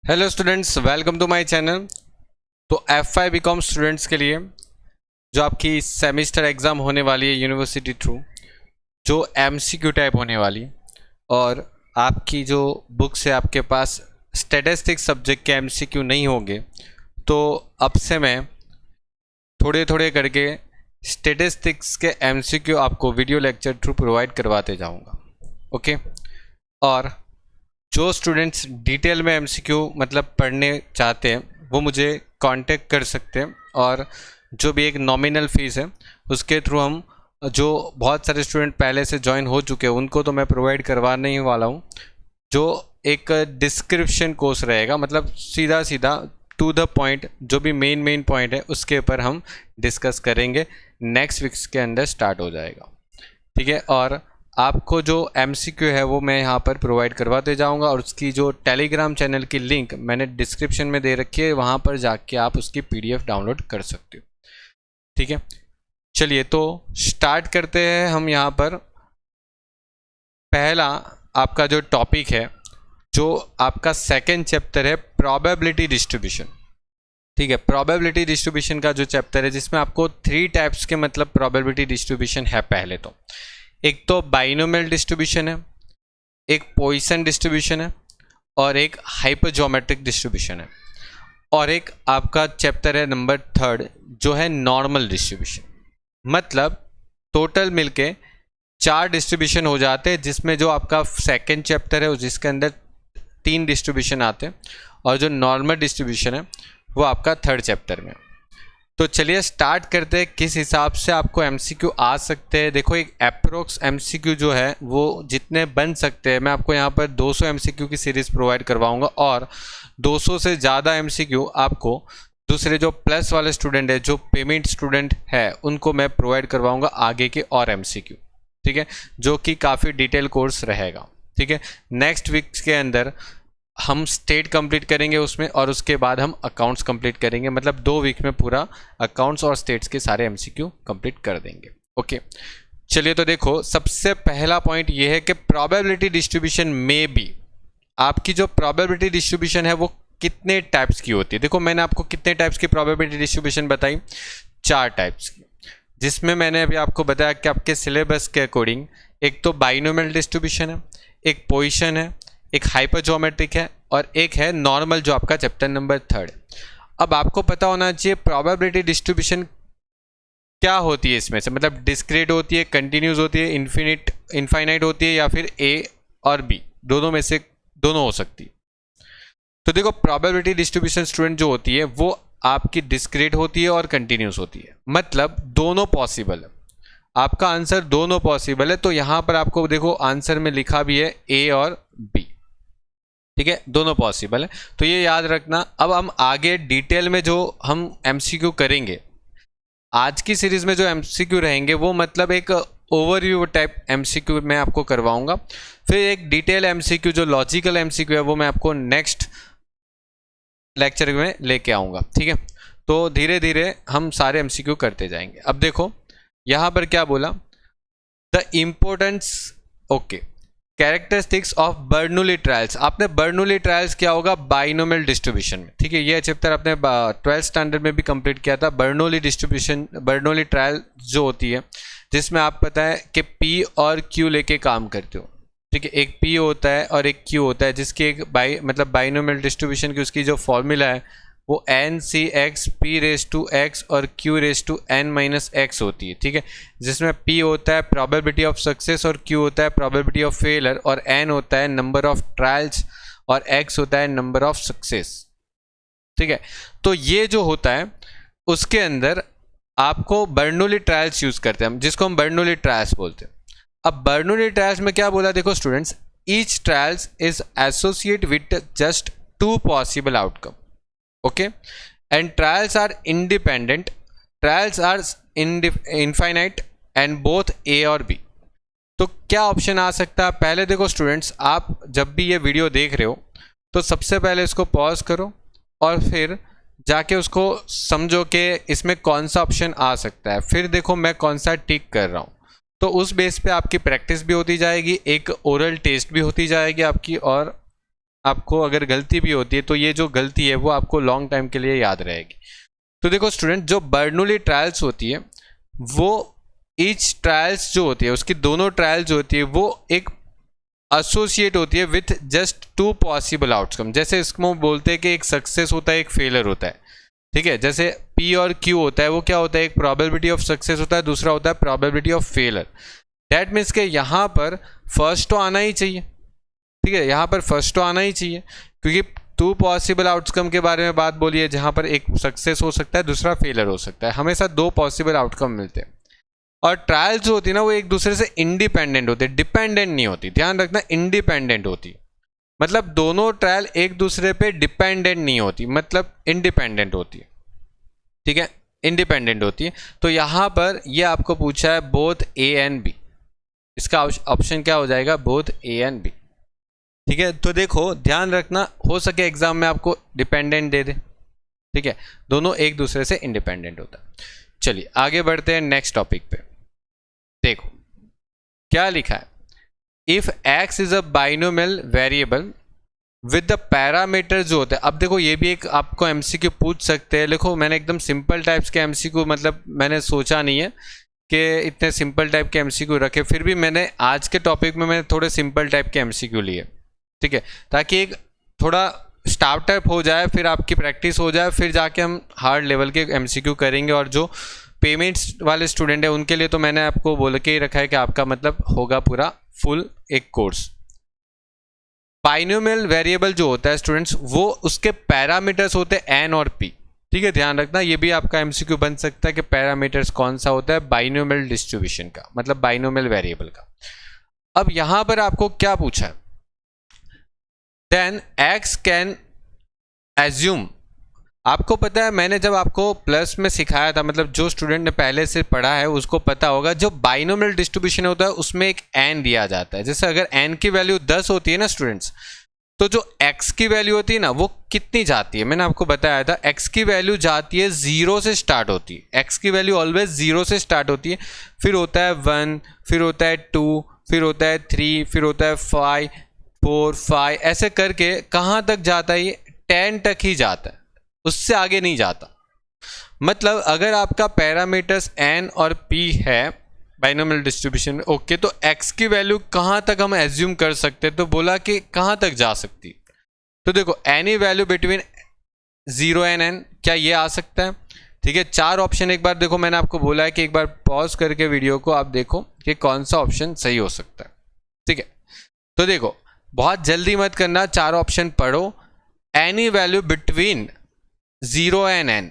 Hello students, welcome to my channel. तो F5 BCom students के लिए जो आपकी सेमेस्टर एग्ज़ाम होने वाली है यूनिवर्सिटी थ्रू, जो MCQ टाइप होने वाली, और आपकी जो बुक्स है आपके पास स्टैटिस्टिक्स सब्जेक्ट के MCQ नहीं होंगे, तो अब से मैं थोड़े थोड़े करके स्टैटिस्टिक्स के MCQ आपको वीडियो लेक्चर थ्रू प्रोवाइड करवाते जाऊँगा। ओके, और जो स्टूडेंट्स डिटेल में MCQ मतलब पढ़ने चाहते हैं वो मुझे कांटेक्ट कर सकते हैं, और जो भी एक नॉमिनल फ़ीस है उसके थ्रू हम, जो बहुत सारे स्टूडेंट पहले से ज्वाइन हो चुके हैं उनको तो मैं प्रोवाइड करवाने ही वाला हूँ। जो एक डिस्क्रिप्शन कोर्स रहेगा, मतलब सीधा सीधा टू द पॉइंट, जो भी मेन पॉइंट है उसके ऊपर हम डिस्कस करेंगे। नेक्स्ट वीक्स के अंदर स्टार्ट हो जाएगा, ठीक है। और आपको जो MCQ है वो मैं यहाँ पर प्रोवाइड करवाते जाऊँगा, और उसकी जो टेलीग्राम चैनल की लिंक मैंने डिस्क्रिप्शन में दे रखी है, वहाँ पर जाके आप उसकी PDF डाउनलोड कर सकते हो, ठीक है। चलिए तो स्टार्ट करते हैं हम। यहाँ पर पहला आपका जो टॉपिक है, जो आपका सेकेंड चैप्टर है, प्रोबेबिलिटी डिस्ट्रीब्यूशन, ठीक है। प्रोबेबिलिटी डिस्ट्रीब्यूशन का जो चैप्टर है, जिसमें आपको 3 टाइप्स के मतलब प्रोबेबिलिटी डिस्ट्रीब्यूशन है। पहले तो एक तो बाइनोमियल डिस्ट्रीब्यूशन है, एक पॉइसन डिस्ट्रीब्यूशन है, और एक हाइपरजोमेट्रिक डिस्ट्रीब्यूशन है, और एक आपका चैप्टर है नंबर 3 जो है नॉर्मल डिस्ट्रीब्यूशन। मतलब टोटल मिलके 4 डिस्ट्रीब्यूशन हो जाते हैं, जिसमें जो आपका सेकेंड चैप्टर है जिसके अंदर 3 डिस्ट्रीब्यूशन आते हैं, और जो नॉर्मल डिस्ट्रीब्यूशन है वो आपका 3rd चैप्टर में। तो चलिए स्टार्ट करते हैं किस हिसाब से आपको MCQ आ सकते हैं। देखो, एक अप्रोक्स MCQ जो है वो जितने बन सकते हैं, मैं आपको यहाँ पर 200 MCQ की सीरीज़ प्रोवाइड करवाऊँगा, और 200 से ज़्यादा MCQ आपको दूसरे जो प्लस वाले स्टूडेंट है, जो पेमेंट स्टूडेंट है, उनको मैं प्रोवाइड करवाऊँगा आगे के और MCQ, ठीक है, जो कि काफ़ी डिटेल कोर्स रहेगा, ठीक है। नेक्स्ट वीक के अंदर हम स्टेट कंप्लीट करेंगे उसमें, और उसके बाद हम अकाउंट्स कंप्लीट करेंगे। मतलब 2 वीक में पूरा अकाउंट्स और स्टेट्स के सारे MCQ कंप्लीट कर देंगे। ओके, चलिए तो देखो, सबसे पहला पॉइंट ये है कि प्रोबेबिलिटी डिस्ट्रीब्यूशन में भी आपकी जो प्रोबेबिलिटी डिस्ट्रीब्यूशन है वो कितने टाइप्स की होती है। देखो, मैंने आपको कितने टाइप्स की प्रोबेबिलिटी डिस्ट्रीब्यूशन बताई, 4 टाइप्स की, जिसमें मैंने अभी आपको बताया कि आपके सिलेबस के अकॉर्डिंग एक तो बाइनोमियल डिस्ट्रीब्यूशन है, एक पॉइसन है, एक हाइपरजोमेट्रिक है, और एक है नॉर्मल जो आपका चैप्टर नंबर 3 है। अब आपको पता होना चाहिए प्रोबेबिलिटी डिस्ट्रीब्यूशन क्या होती है इसमें से, मतलब डिस्क्रीट होती है, कंटिन्यूस होती है, इनफाइनाइट होती है, या फिर A और B दोनों में से दोनों हो सकती है। तो देखो, प्रोबेबिलिटी डिस्ट्रीब्यूशन स्टूडेंट जो होती है वो आपकी डिस्क्रीट होती है और कंटिन्यूस होती है, मतलब दोनों पॉसिबल है। आपका आंसर दोनों पॉसिबल है। तो यहाँ पर आपको देखो आंसर में लिखा भी है A और B, ठीक है, दोनों पॉसिबल है। तो ये याद रखना। अब हम आगे डिटेल में जो हम MCQ करेंगे, आज की सीरीज में जो MCQ रहेंगे वो मतलब एक ओवरव्यू टाइप MCQ मैं आपको करवाऊंगा। फिर एक डिटेल MCQ जो लॉजिकल MCQ है वो मैं आपको नेक्स्ट लेक्चर में लेके आऊँगा, ठीक है। तो धीरे धीरे हम सारे MCQ करते जाएंगे। अब देखो यहाँ पर क्या बोला, the importance, okay, characteristics of Bernoulli trials. आपने बर्नौली ट्रायल्स क्या होगा बाइनोमियल डिस्ट्रीब्यूशन में, ठीक है। ये चैप्टर आपने 12th स्टैंडर्ड में भी कंप्लीट किया था। बर्नौली डिस्ट्रीब्यूशन, बर्नौली ट्रायल जो होती है, जिसमें आप पता है कि P और Q लेके काम करते हो, ठीक है। एक P होता है और एक Q होता है, जिसकी एक मतलब बाइनोमियल डिस्ट्रीब्यूशन की उसकी जो फॉर्मूला है वो NCX P⁻x और Q⁻n−x होती है, ठीक है। जिसमें P होता है प्रोबेबिलिटी ऑफ सक्सेस, और Q होता है प्रोबेबिलिटी ऑफ फेलियर, और N होता है नंबर ऑफ ट्रायल्स, और X होता है नंबर ऑफ सक्सेस, ठीक है। तो ये जो होता है उसके अंदर आपको बर्नौली ट्रायल्स यूज करते हैं हम, जिसको हम बर्नौली ट्रायल्स बोलते हैं। अब बर्नौली ट्रायल्स में क्या बोला, देखो students, each trials is associate with just 2 possible outcome, okay, and trials are independent, trials are infinite and both A और B। तो क्या ऑप्शन आ सकता है। पहले देखो स्टूडेंट्स, आप जब भी ये वीडियो देख रहे हो तो सबसे पहले इसको पॉज करो, और फिर जाके उसको समझो कि इसमें कौन सा ऑप्शन आ सकता है। फिर देखो मैं कौन सा टिक कर रहा हूँ, तो उस बेस पे आपकी प्रैक्टिस भी होती जाएगी, एक ओरल टेस्ट भी होती जाएगी आपकी, और आपको अगर गलती भी होती है तो ये जो गलती है वो आपको लॉन्ग टाइम के लिए याद रहेगी। तो देखो स्टूडेंट, जो बर्नौली ट्रायल्स होती है वो ईच ट्रायल्स जो होती है उसकी दोनों ट्रायल जो होती है वो एक एसोसिएट होती है विथ जस्ट 2 पॉसिबल आउटकम। जैसे इसको बोलते हैं कि एक सक्सेस होता है, एक फेलियर होता है, ठीक है। जैसे P और Q होता है वो क्या होता है, एक प्रोबेबिलिटी ऑफ सक्सेस होता है, दूसरा होता है probability of failure. That means के यहाँ पर फर्स्ट तो आना ही चाहिए, ठीक है, यहाँ पर फर्स्ट तो आना ही चाहिए, क्योंकि 2 पॉसिबल आउटकम के बारे में बात बोली है जहाँ पर एक सक्सेस हो सकता है, दूसरा फेलियर हो सकता है। हमेशा 2 पॉसिबल आउटकम मिलते हैं। और ट्रायल जो होती है ना वो एक दूसरे से इंडिपेंडेंट होती है, डिपेंडेंट नहीं होती, ध्यान रखना, इंडिपेंडेंट होती। मतलब दोनों ट्रायल एक दूसरे पे डिपेंडेंट नहीं होती, मतलब इंडिपेंडेंट होती है, ठीक है, इंडिपेंडेंट होती है। तो यहाँ पर ये आपको पूछा है बोथ A एंड B, इसका ऑप्शन क्या हो जाएगा, बोथ A एंड B, ठीक है। तो देखो ध्यान रखना, हो सके एग्जाम में आपको डिपेंडेंट दे दे, ठीक है, दोनों एक दूसरे से इंडिपेंडेंट होता है। चलिए आगे बढ़ते हैं नेक्स्ट टॉपिक पे। देखो क्या लिखा है, if x is a binomial variable with the parameter जो होते हैं। अब देखो ये भी एक आपको एमसीक्यू पूछ सकते हैं। देखो मैंने एकदम सिंपल टाइप्स के एमसीक्यू, मतलब मैंने सोचा नहीं है कि इतने सिंपल टाइप के एमसीक्यू रखे, फिर भी मैंने आज के टॉपिक में मैंने थोड़े सिंपल टाइप के एमसीक्यू लिए, ठीक है, ताकि एक थोड़ा स्टार्टअप हो जाए, फिर आपकी प्रैक्टिस हो जाए, फिर जाके हम हार्ड लेवल के एमसीक्यू करेंगे। और जो पेमेंट्स वाले स्टूडेंट है उनके लिए तो मैंने आपको बोल के ही रखा है कि आपका मतलब होगा पूरा फुल एक कोर्स। बाइनोमियल वेरिएबल जो होता है स्टूडेंट्स, वो उसके पैरामीटर्स होते हैं एन और पी, ठीक है, ध्यान रखना। ये भी आपका एमसीक्यू बन सकता है कि पैरामीटर्स कौन सा होता है बाइनोमियल डिस्ट्रीब्यूशन का, मतलब बाइनोमियल वेरिएबल का। अब यहां पर आपको क्या पूछा है, देन एक्स कैन एज्यूम। आपको पता है, मैंने जब आपको प्लस में सिखाया था, मतलब जो स्टूडेंट ने पहले से पढ़ा है उसको पता होगा, जो बाइनोमियल डिस्ट्रीब्यूशन होता है उसमें एक एन दिया जाता है। जैसे अगर एन की वैल्यू 10 होती है ना स्टूडेंट्स, तो जो एक्स की वैल्यू होती है ना वो कितनी जाती है, मैंने आपको बताया था, एक्स की वैल्यू जाती है 0 से स्टार्ट होती है। एक्स की वैल्यू ऑलवेज 0 से स्टार्ट होती है, फिर होता है 1, फिर होता है 2, फिर होता है 3, फिर होता है 5, 4, 5, ऐसे करके कहाँ तक जाता है, ये 10 तक ही जाता है, उससे आगे नहीं जाता। मतलब अगर आपका पैरामीटर्स n और p है बाइनोमियल डिस्ट्रीब्यूशन में, ओके, तो x की वैल्यू कहाँ तक हम एज्यूम कर सकते हैं, तो बोला कि कहाँ तक जा सकती। तो देखो any value between 0 and n, क्या ये आ सकता है, ठीक है। 4 ऑप्शन एक बार देखो, मैंने आपको बोला है कि एक बार पॉज करके वीडियो को आप देखो कि कौन सा ऑप्शन सही हो सकता है, ठीक है। तो देखो बहुत जल्दी मत करना, 4 ऑप्शन पढ़ो। Any value between 0 and n,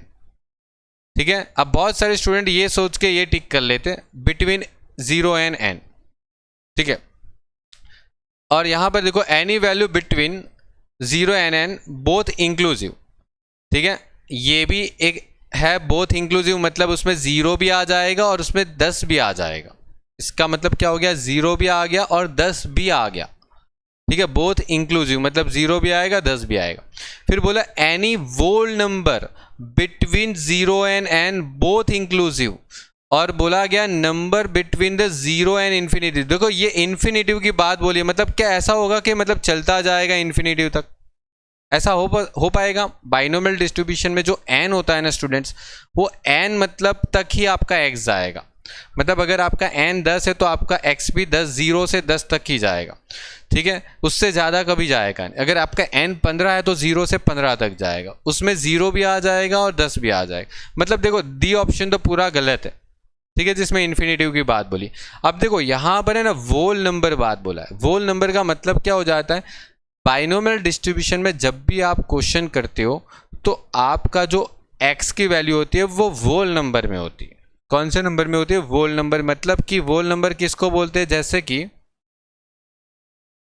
ठीक है। अब बहुत सारे स्टूडेंट ये सोच के ये टिक कर लेते बिटवीन 0 एंड n, ठीक है। और यहां पर देखो any value between 0 and n both inclusive, ठीक है, ये भी एक है बोथ इंक्लूसिव, मतलब उसमें 0 भी आ जाएगा और उसमें 10 भी आ जाएगा। इसका मतलब क्या हो गया, 0 भी आ गया और 10 भी आ गया, ठीक है, बोथ इंक्लूसिव, मतलब 0 भी आएगा 10 भी आएगा। फिर बोला any whole number between 0 and n both inclusive, और बोला गया number between the 0 and infinity. देखो ये इन्फिनिटिव की बात बोली है, मतलब क्या ऐसा होगा कि मतलब चलता जाएगा इन्फिनिटिव तक, ऐसा हो पाएगा। बाइनोमियल डिस्ट्रीब्यूशन में जो n होता है ना स्टूडेंट्स, वो n मतलब तक ही आपका x जाएगा। मतलब अगर आपका n 10 है तो आपका x भी 10, 0 से 10 तक ही जाएगा, ठीक है, उससे ज़्यादा कभी जाएगा नहीं। अगर आपका n 15 है तो 0 से 15 तक जाएगा, उसमें 0 भी आ जाएगा और 10 भी आ जाएगा। मतलब देखो डी ऑप्शन तो पूरा गलत है, ठीक है, जिसमें इन्फिनिटिव की बात बोली। अब देखो यहाँ पर है ना वोल नंबर बात बोला है। वोल नंबर का मतलब क्या हो जाता है, बाइनोमियल डिस्ट्रीब्यूशन में जब भी आप क्वेश्चन करते हो तो आपका जो x की वैल्यू होती है वो वोल नंबर में होती है। कौन से नंबर में होती है, वोल नंबर। मतलब कि वोल नंबर किसको बोलते हैं, जैसे कि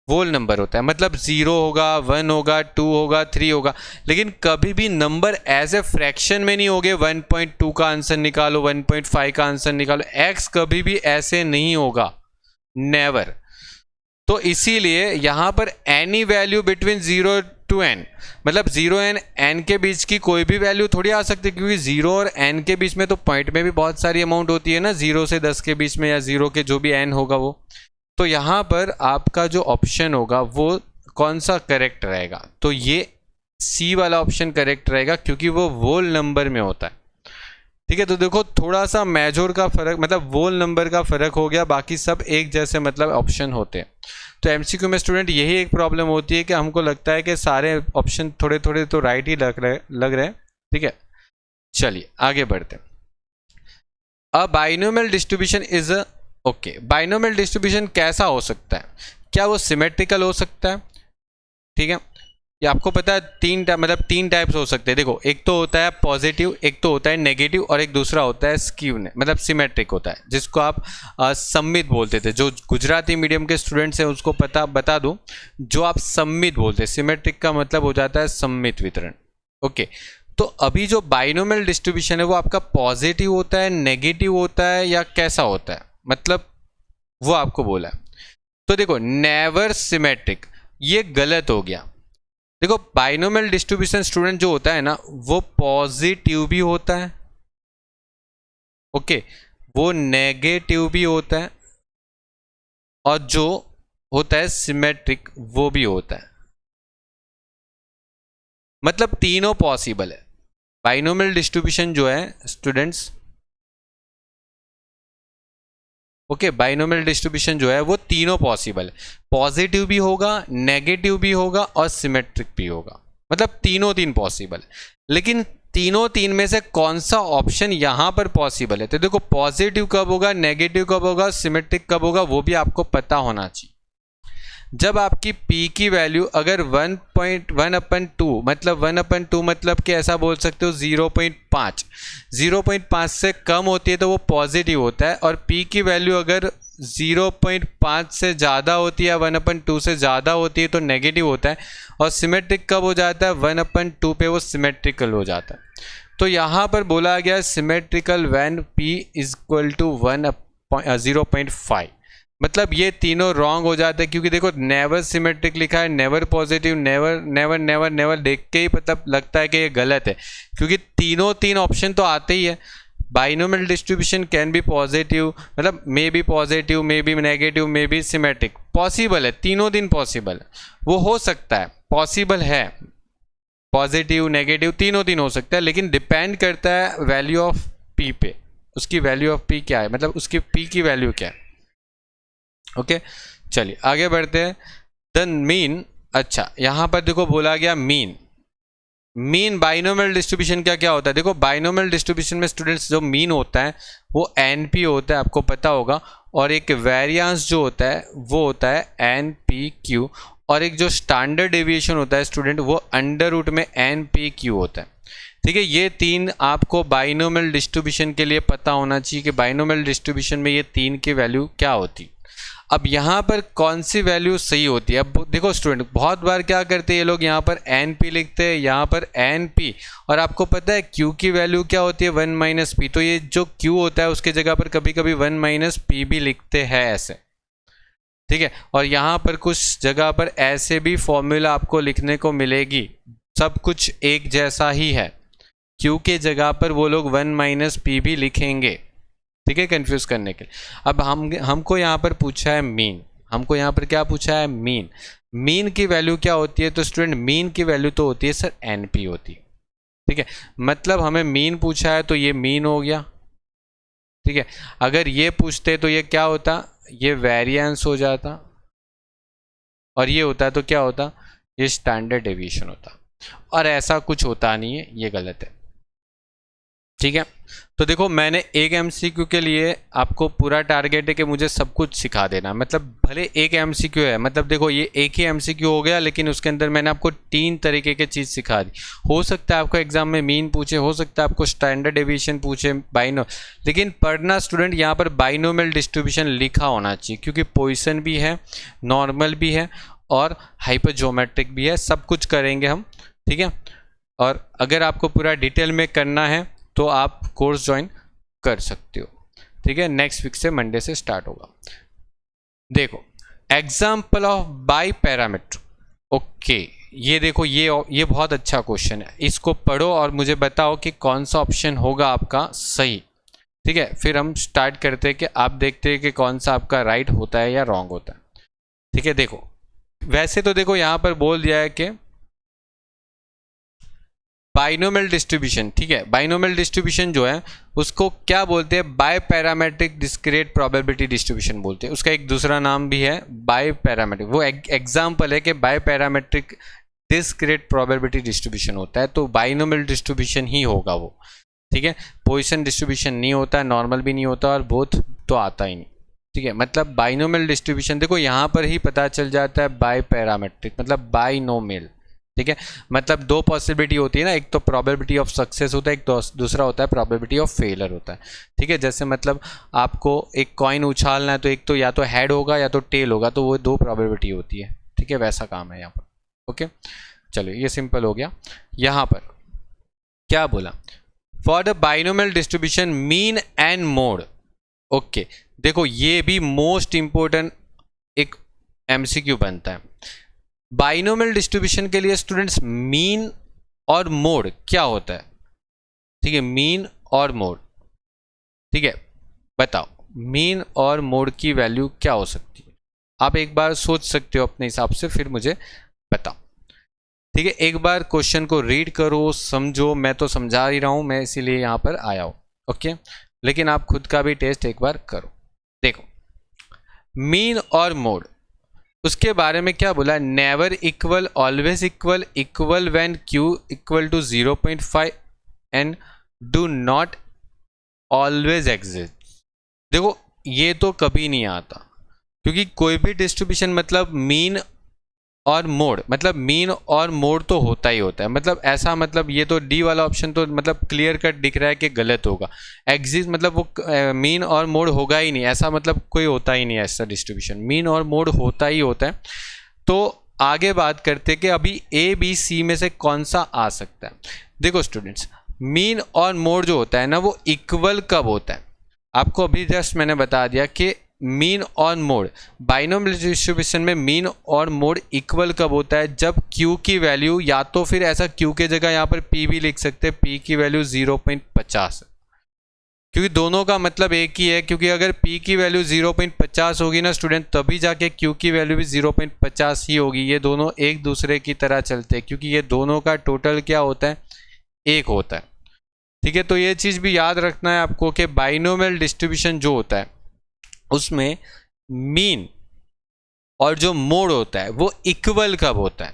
वोल नंबर होता है, मतलब 0 होगा, 1 होगा, 2 होगा, 3 होगा, लेकिन कभी भी नंबर एज ए फ्रैक्शन में नहीं होगे। 1.2 का आंसर निकालो, 1.5 का आंसर निकालो, x कभी भी ऐसे नहीं होगा, नेवर। तो इसीलिए यहाँ पर any value between 0 to n, मतलब 0 एंड n के बीच की कोई भी वैल्यू थोड़ी आ सकती है, क्योंकि 0 और n के बीच में तो पॉइंट में भी बहुत सारी अमाउंट होती है ना, 0 से 10 के बीच में, या 0 के जो भी n होगा वो। तो यहाँ पर आपका जो ऑप्शन होगा वो कौन सा करेक्ट रहेगा, तो ये सी वाला ऑप्शन करेक्ट रहेगा क्योंकि वो वोल नंबर में होता है। ठीक है, तो देखो थोड़ा सा मेजर का फर्क, मतलब वोल नंबर का फर्क हो गया, बाकी सब एक जैसे मतलब ऑप्शन होते हैं। तो एमसीक्यू में स्टूडेंट यही एक प्रॉब्लम होती है कि हमको लगता है कि सारे ऑप्शन थोड़े थोड़े तो राइट ही लग रहे हैं। ठीक है, चलिए आगे बढ़ते हैं। Uh binomial distribution is okay, binomial distribution कैसा हो सकता है, क्या वो सिमेट्रिकल हो सकता है? ठीक है, ये आपको पता है तीन टाइप्स हो सकते हैं। देखो, एक तो होता है पॉजिटिव, एक तो होता है नेगेटिव, और एक दूसरा होता है स्क्यू, मतलब सिमेट्रिक होता है, जिसको आप सम्मित बोलते थे। जो गुजराती मीडियम के स्टूडेंट्स हैं उसको बता दूं, जो आप सम्मित बोलते हैं, सिमेट्रिक का मतलब हो जाता है सम्मित वितरण। ओके, तो अभी जो बाइनोमियल डिस्ट्रीब्यूशन है वो आपका पॉजिटिव होता है, नेगेटिव होता है, या कैसा होता है, मतलब वो आपको बोला है। तो देखो, नेवर सिमेट्रिक, ये गलत हो गया। देखो, बाइनोमियल डिस्ट्रीब्यूशन स्टूडेंट जो होता है ना, वो पॉजिटिव भी होता है, ओके, वो नेगेटिव भी होता है, और जो होता है सिमेट्रिक वो भी होता है, मतलब तीनों पॉसिबल है। बाइनोमियल डिस्ट्रीब्यूशन जो है स्टूडेंट्स, ओके, बाइनोमियल डिस्ट्रीब्यूशन जो है वो तीनों पॉसिबल है, पॉजिटिव भी होगा, नेगेटिव भी होगा, और सिमेट्रिक भी होगा, मतलब तीन पॉसिबल है। लेकिन तीन में से कौन सा ऑप्शन यहाँ पर पॉसिबल है? तो देखो, पॉजिटिव कब होगा, नेगेटिव कब होगा, सिमेट्रिक कब होगा, वो भी आपको पता होना चाहिए। जब आपकी P की वैल्यू अगर 1/2 मतलब 1/2 मतलब कि ऐसा बोल सकते हो 0.5 से कम होती है तो वो पॉजिटिव होता है, और P की वैल्यू अगर 0.5 से ज़्यादा होती है, 1/2 से ज़्यादा होती है तो नेगेटिव होता है, और सिमेट्रिक कब हो जाता है, 1/2 पे वो सिमेट्रिकल हो जाता है। तो यहाँ पर बोला गया सिमेट्रिकल व्हेन P = 0.5, मतलब ये तीनों रॉन्ग हो जाते हैं, क्योंकि देखो नेवर सिमेट्रिक लिखा है, never positive, never never never never, देख के ही मतलब लगता है कि ये गलत है, क्योंकि तीन ऑप्शन तो आते ही है। Binomial distribution can be positive, मतलब may be positive, may be negative, may be symmetric, possible है, तीनों पॉसिबल है, वो हो सकता है, पॉसिबल है, पॉजिटिव नेगेटिव तीनों हो सकता है, लेकिन डिपेंड करता है वैल्यू ऑफ P पे, उसकी वैल्यू ऑफ P क्या है, मतलब उसकी P की वैल्यू क्या है। ओके, चलिए आगे बढ़ते हैं। द मीन, अच्छा यहाँ पर देखो बोला गया मीन बाइनोमियल डिस्ट्रीब्यूशन क्या होता है? देखो, बाइनोमियल डिस्ट्रीब्यूशन में स्टूडेंट्स जो मीन होता है वो NP होता है, आपको पता होगा, और एक वेरिएंस जो होता है वो होता है NPQ, और एक जो स्टैंडर्ड डेविएशन होता है स्टूडेंट वो √, में NPQ होता है। ठीक है, ये तीन आपको बाइनोमियल डिस्ट्रीब्यूशन के लिए पता होना चाहिए कि बाइनोमियल डिस्ट्रीब्यूशन में ये तीन की वैल्यू क्या होती। अब यहाँ पर कौन सी वैल्यू सही होती है? अब देखो स्टूडेंट, बहुत बार क्या करते हैं ये लोग, यहाँ पर NP लिखते हैं, यहाँ पर NP, और आपको पता है Q की वैल्यू क्या होती है, 1 - P, तो ये जो Q होता है उसके जगह पर कभी कभी 1 - P भी लिखते हैं ऐसे। ठीक है, और यहाँ पर कुछ जगह पर ऐसे भी फॉर्मूला आपको लिखने को मिलेगी, सब कुछ एक जैसा ही है, Q के जगह पर वो लोग 1 - P भी लिखेंगे। ठीक है, कंफ्यूज करने के लिए। अब हमको यहाँ पर पूछा है मीन, हमको यहाँ पर क्या पूछा है, मीन की वैल्यू क्या होती है? तो स्टूडेंट मीन की वैल्यू तो होती है सर NP होती है। ठीक है, मतलब हमें मीन पूछा है तो ये मीन हो गया। ठीक है, अगर ये पूछते तो ये क्या होता, ये वेरिएंस हो जाता, और ये होता तो क्या होता, ये स्टैंडर्ड डेविएशन होता, और ऐसा कुछ होता नहीं है, ये गलत है। ठीक है, तो देखो मैंने एक MCQ के लिए आपको पूरा टारगेट है कि मुझे सब कुछ सिखा देना, मतलब भले एक MCQ है, मतलब देखो ये एक ही MCQ हो गया, लेकिन उसके अंदर मैंने आपको 3 तरीके की चीज़ सिखा दी। हो सकता है आपको एग्जाम में मीन पूछे, हो सकता है आपको स्टैंडर्ड डेविएशन पूछे, लेकिन पढ़ना स्टूडेंट यहाँ पर बाइनोमियल डिस्ट्रीब्यूशन लिखा होना चाहिए, क्योंकि पोजिशन भी है, नॉर्मल भी है, और हाइपरजोमेट्रिक भी है, सब कुछ करेंगे हम। ठीक है, और अगर आपको पूरा डिटेल में करना है तो आप कोर्स ज्वाइन कर सकते हो। ठीक है, नेक्स्ट वीक से, मंडे से स्टार्ट होगा। देखो, example of by parameter. Okay, ये देखो, ये बहुत अच्छा क्वेश्चन है, इसको पढ़ो और मुझे बताओ कि कौन सा ऑप्शन होगा आपका सही। ठीक है, फिर हम स्टार्ट करते हैं कि आप देखते हैं कि कौन सा आपका राइट होता है या रॉन्ग होता है। ठीक है, देखो वैसे तो देखो यहाँ पर बोल दिया है कि बाइनोमियल डिस्ट्रीब्यूशन, ठीक है, बाइनोमियल डिस्ट्रीब्यूशन जो है उसको क्या बोलते हैं, biparametric discrete probability distribution बोलते हैं। उसका एक दूसरा नाम भी है बाय पैरामेट्रिक, वो एग्जाम्पल है कि biparametric discrete probability distribution होता है, तो बाइनोमियल डिस्ट्रीब्यूशन ही होगा वो, ठीक है। पोजीशन डिस्ट्रीब्यूशन नहीं होता, नॉर्मल भी नहीं होता और बोथ तो आता ही नहीं, ठीक है। मतलब बाइनोमियल डिस्ट्रीब्यूशन देखो यहाँ पर ही पता चल जाता है बाय पैरामेट्रिक मतलब बाइनोमियल, ठीक है। मतलब दो पॉसिबिलिटी होती है ना, एक तो प्रोबेबिलिटी ऑफ सक्सेस होता है, एक तो दूसरा होता है प्रोबेबिलिटी ऑफ फेलियर होता है, ठीक है। जैसे मतलब आपको एक कॉइन उछालना है तो एक तो या तो हेड होगा या तो टेल होगा, तो वो दो प्रोबेबिलिटी होती है, ठीक है, वैसा काम है यहाँ पर। ओके, चलो ये सिंपल हो गया। यहाँ पर क्या बोला, for the binomial distribution mean and mode. Okay, देखो ये भी मोस्ट इंपॉर्टेंट एक एमसीक्यू बनता है। बाइनोमियल डिस्ट्रीब्यूशन के लिए स्टूडेंट्स मीन और मोड क्या होता है, ठीक है, मीन और मोड, ठीक है, बताओ मीन और मोड की वैल्यू क्या हो सकती है। आप एक बार सोच सकते हो अपने हिसाब से, फिर मुझे बताओ, ठीक है। एक बार क्वेश्चन को रीड करो, समझो, मैं तो समझा ही रहा हूं, मैं इसीलिए यहां पर आया हूं, ओके, लेकिन आप खुद का भी टेस्ट एक बार करो। देखो मीन और मोड, उसके बारे में क्या बोला, never equal, always equal, equal when Q equal to 0.5 and do not always exist. देखो ये तो कभी नहीं आता, क्योंकि कोई भी डिस्ट्रीब्यूशन मतलब मीन और मोड, मतलब मीन और मोड तो होता ही होता है, मतलब ऐसा, मतलब ये तो डी वाला ऑप्शन तो मतलब क्लियर कट दिख रहा है कि गलत होगा। एग्जिस्ट मतलब वो मीन और मोड होगा ही नहीं, ऐसा मतलब कोई होता ही नहीं ऐसा डिस्ट्रीब्यूशन, मीन और मोड होता ही होता है। तो आगे बात करते कि अभी ए बी सी में से कौन सा आ सकता है। देखो स्टूडेंट्स, मीन और मोड जो होता है ना वो इक्वल कब होता है, आपको अभी जस्ट मैंने बता दिया कि मीन और मोड, बाइनोमियल डिस्ट्रीब्यूशन में मीन और मोड इक्वल कब होता है, जब Q की वैल्यू, या तो फिर ऐसा Q के जगह यहाँ पर P भी लिख सकते हैं, P की वैल्यू 0.50, क्योंकि दोनों का मतलब एक ही है, क्योंकि अगर P की वैल्यू 0.50 होगी ना स्टूडेंट, तभी जाके Q की वैल्यू भी 0.50 ही होगी। ये दोनों एक दूसरे की तरह चलते हैं, क्योंकि ये दोनों का टोटल क्या होता है, एक होता है, ठीक है। तो ये चीज़ भी याद रखना है आपको कि बाइनोमियल डिस्ट्रीब्यूशन जो होता है उसमें मीन और जो मोड होता है वो इक्वल कब होता है।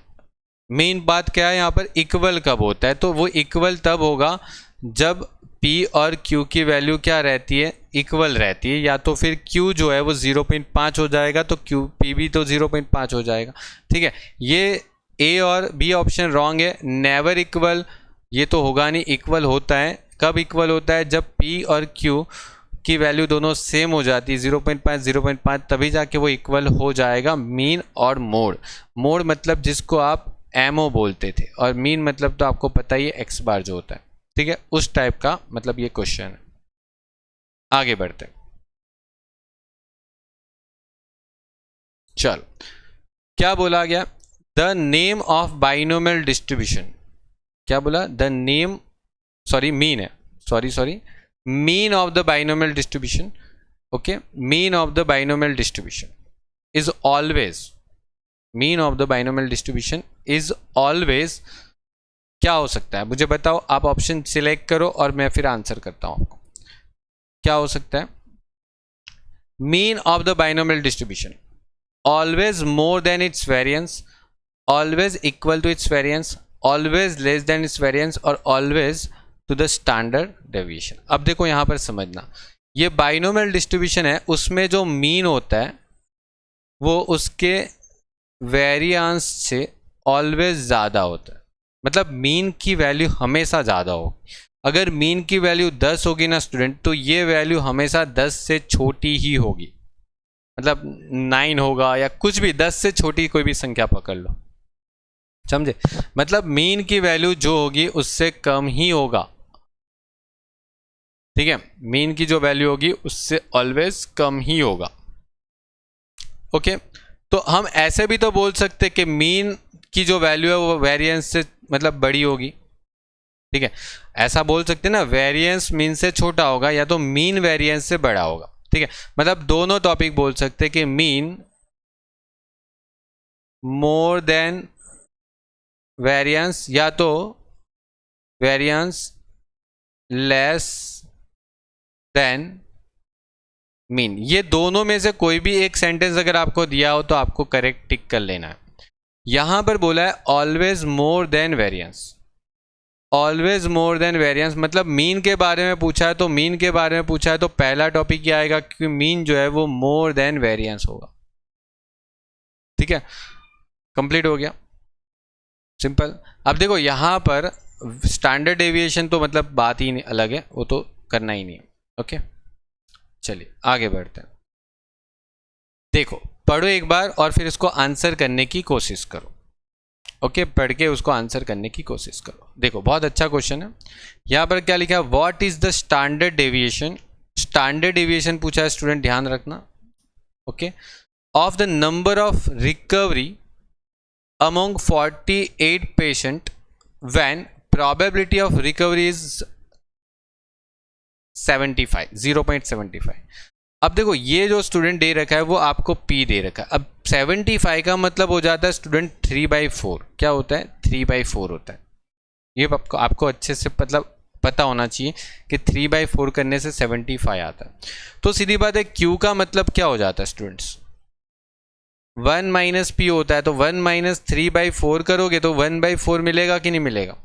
मेन बात क्या है यहाँ पर, इक्वल कब होता है, तो वो इक्वल तब होगा जब P और Q की वैल्यू क्या रहती है, इक्वल रहती है, या तो फिर Q जो है वो 0.5 हो जाएगा तो P भी तो 0.5 हो जाएगा, ठीक है। ये A और B ऑप्शन रॉन्ग है, नेवर इक्वल ये तो होगा नहीं, इक्वल होता है, कब इक्वल होता है, जब P और Q की वैल्यू दोनों सेम हो जाती है 0.5 तभी जाके वो इक्वल हो जाएगा मीन और मोड। मोड मतलब जिसको आप एमओ बोलते थे, और मीन मतलब तो आपको पता ही है एक्स बार जो होता है, ठीक है, उस टाइप का मतलब ये क्वेश्चन है। आगे बढ़ते हैं, चलो क्या बोला गया, the name of binomial distribution, क्या बोला, द नेम, सॉरी मीन है, sorry mean of the binomial distribution, okay, mean of the binomial distribution is always, mean of the binomial distribution is always क्या हो सकता है मुझे बताओ, आप ऑप्शन सिलेक्ट करो और मैं फिर आंसर करता हूं आपको। क्या हो सकता है, mean of the binomial distribution always more than its variance, always equal to its variance, always less than its variance, और always to the standard deviation. अब देखो यहाँ पर समझना, ये बाइनोमियल डिस्ट्रीब्यूशन है, उसमें जो मीन होता है वो उसके वेरिएंस से ऑलवेज ज़्यादा होता है, मतलब मीन की वैल्यू हमेशा ज़्यादा होगी। अगर मीन की वैल्यू 10 होगी ना स्टूडेंट, तो ये वैल्यू हमेशा 10 से छोटी ही होगी, मतलब 9 होगा या कुछ भी, 10 से छोटी कोई भी संख्या पकड़ लो, समझे, मतलब मीन की वैल्यू जो होगी उससे कम ही होगा, ठीक है, मीन की जो वैल्यू होगी उससे ऑलवेज कम ही होगा, ओके। तो हम ऐसे भी तो बोल सकते कि मीन की जो वैल्यू है वो वेरिएंस से मतलब बड़ी होगी, ठीक है, ऐसा बोल सकते हैं ना, वेरिएंस मीन से छोटा होगा या तो मीन वेरिएंस से बड़ा होगा, ठीक है, मतलब दोनों टॉपिक बोल सकते हैं कि मीन मोर देन वेरिएंस या तो वेरिएंस लेस देन मीन। ये दोनों में से कोई भी एक सेंटेंस अगर आपको दिया हो तो आपको करेक्ट टिक कर लेना है। यहां पर बोला है always more than variance. Always more than variance मतलब मीन के बारे में पूछा है तो मीन के बारे में पूछा है तो पहला टॉपिक क्या आएगा, क्योंकि मीन जो है वो मोर देन वेरिएंस होगा। ठीक है, कंप्लीट हो गया, सिंपल। अब देखो यहां पर स्टैंडर्ड डेविएशन तो मतलब बात ही अलग है, वो तो करना ही नहीं है। ओके चलिए आगे बढ़ते हैं। देखो पढ़ो एक बार और फिर इसको आंसर करने की कोशिश करो। ओके पढ़ के उसको आंसर करने की कोशिश करो। देखो बहुत अच्छा क्वेश्चन है। यहाँ पर क्या लिखा है, what is the standard deviation. Standard deviation पूछा है स्टूडेंट, ध्यान रखना। Okay of the number of recovery among 48 patient when probability of recovery is 75, 0.75। अब देखो ये जो स्टूडेंट दे रखा है वो आपको P दे रखा है। अब 75 का मतलब हो जाता है स्टूडेंट 3/4। क्या होता है, 3/4 होता है। ये आपको अच्छे से मतलब पता होना चाहिए कि 3/4 करने से 75 आता है। तो सीधी बात है Q का मतलब क्या हो जाता है स्टूडेंट्स, 1 - P होता है। तो 1 - 3/4 करोगे तो 1/4 मिलेगा कि नहीं मिलेगा।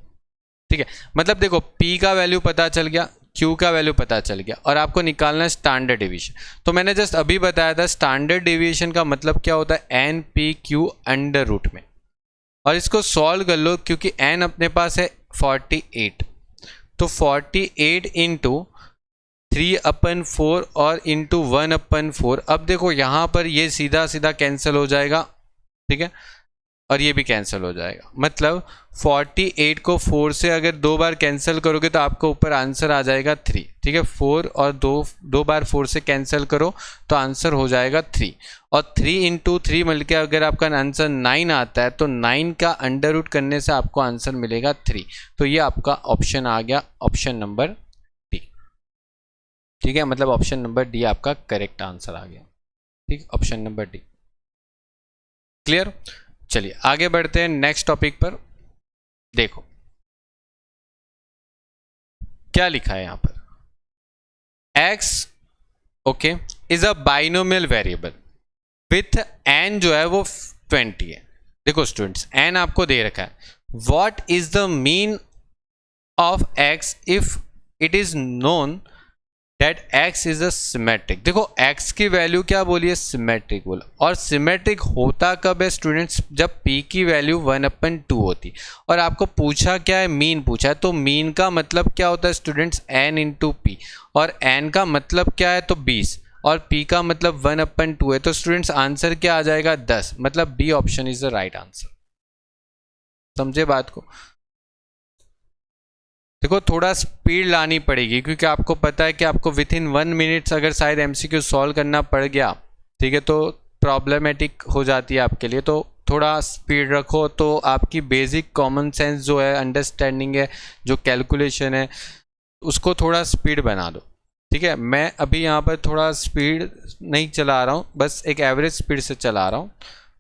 ठीक है, मतलब देखो P का वैल्यू पता चल गया, Q का वैल्यू पता चल गया और आपको निकालना है स्टैंडर्ड डेविएशन। तो मैंने जस्ट अभी बताया था स्टैंडर्ड डेविएशन का मतलब क्या होता है, NPQ अंडर रूट में। और इसको सॉल्व कर लो क्योंकि n अपने पास है 48, तो 48 इंटू 3/4 और इंटू 1/4। अब देखो यहाँ पर ये सीधा सीधा कैंसिल हो जाएगा, ठीक है, और ये भी कैंसिल हो जाएगा। मतलब 48 को 4 से अगर 2 बार कैंसिल करोगे तो आपको ऊपर आंसर आ जाएगा 3। ठीक है, 4 और 2 बार 4 से कैंसिल करो तो आंसर हो जाएगा 3। और 3 इंटू 3 मिलकर अगर आपका आंसर 9 आता है तो 9 का अंडर रूट करने से आपको आंसर मिलेगा 3। तो ये आपका ऑप्शन आ गया, ऑप्शन नंबर डी। ठीक है, मतलब ऑप्शन नंबर डी आपका करेक्ट आंसर आ गया। ठीक, ऑप्शन नंबर डी। क्लियर। चलिए आगे बढ़ते हैं नेक्स्ट टॉपिक पर। देखो क्या लिखा है यहां पर, x okay is a binomial variable with n जो है वो 20 है। देखो स्टूडेंट्स n आपको दे रखा है, what is the mean of x if it is known that x is a symmetric. देखो x की वैल्यू क्या बोली है, सिमेट्रिक बोला। और सिमेट्रिक होता कब है स्टूडेंट्स, जब p की वैल्यू 1/2 होती। और आपको पूछा क्या है, मीन पूछा है। तो मीन का मतलब क्या होता है स्टूडेंट्स, n इंटू पी। और n का मतलब क्या है तो 20 और p का मतलब 1/2 है। तो स्टूडेंट्स आंसर क्या आ जाएगा 10। मतलब B option is the right answer. समझे बात को। देखो थोड़ा स्पीड लानी पड़ेगी क्योंकि आपको पता है कि आपको विथ इन 1 मिनट्स अगर शायद एमसीक्यू सॉल्व करना पड़ गया, ठीक है, तो प्रॉब्लमेटिक हो जाती है आपके लिए। तो थोड़ा स्पीड रखो तो आपकी बेसिक कॉमन सेंस जो है, अंडरस्टैंडिंग है, जो कैलकुलेशन है, उसको थोड़ा स्पीड बना दो। ठीक है, मैं अभी यहाँ पर थोड़ा स्पीड नहीं चला रहा हूँ, बस एक एवरेज स्पीड से चला रहा हूँ।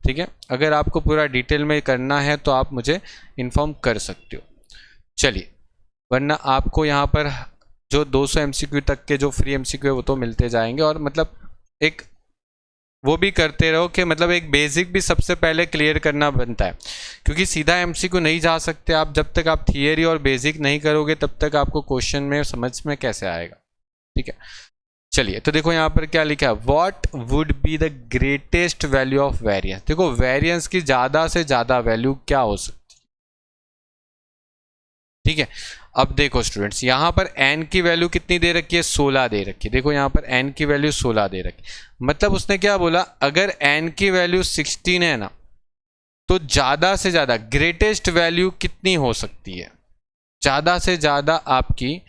ठीक है, अगर आपको पूरा डिटेल में करना है तो आप मुझे इन्फॉर्म कर सकते हो। चलिए, वरना आपको यहाँ पर जो 200 MCQ तक के जो फ्री MCQ है वो तो मिलते जाएंगे। और मतलब एक वो भी करते रहो कि मतलब एक बेसिक भी सबसे पहले क्लियर करना बनता है, क्योंकि सीधा MCQ नहीं जा सकते आप। जब तक आप थियरी और बेसिक नहीं करोगे तब तक आपको क्वेश्चन में समझ में कैसे आएगा। ठीक है, चलिए तो देखो यहाँ पर क्या लिखा है, what would be the greatest value of variance. देखो वेरिएंस की ज़्यादा से ज़्यादा वैल्यू क्या हो सकती है। ठीक है, अब देखो स्टूडेंट्स यहाँ पर n की वैल्यू कितनी दे रखी है, 16 दे रखी है। देखो यहाँ पर n की वैल्यू 16 दे रखी है। मतलब उसने क्या बोला, अगर n की वैल्यू 16 है ना, तो ज़्यादा से ज़्यादा ग्रेटेस्ट वैल्यू कितनी हो सकती है, ज़्यादा से ज़्यादा आपकी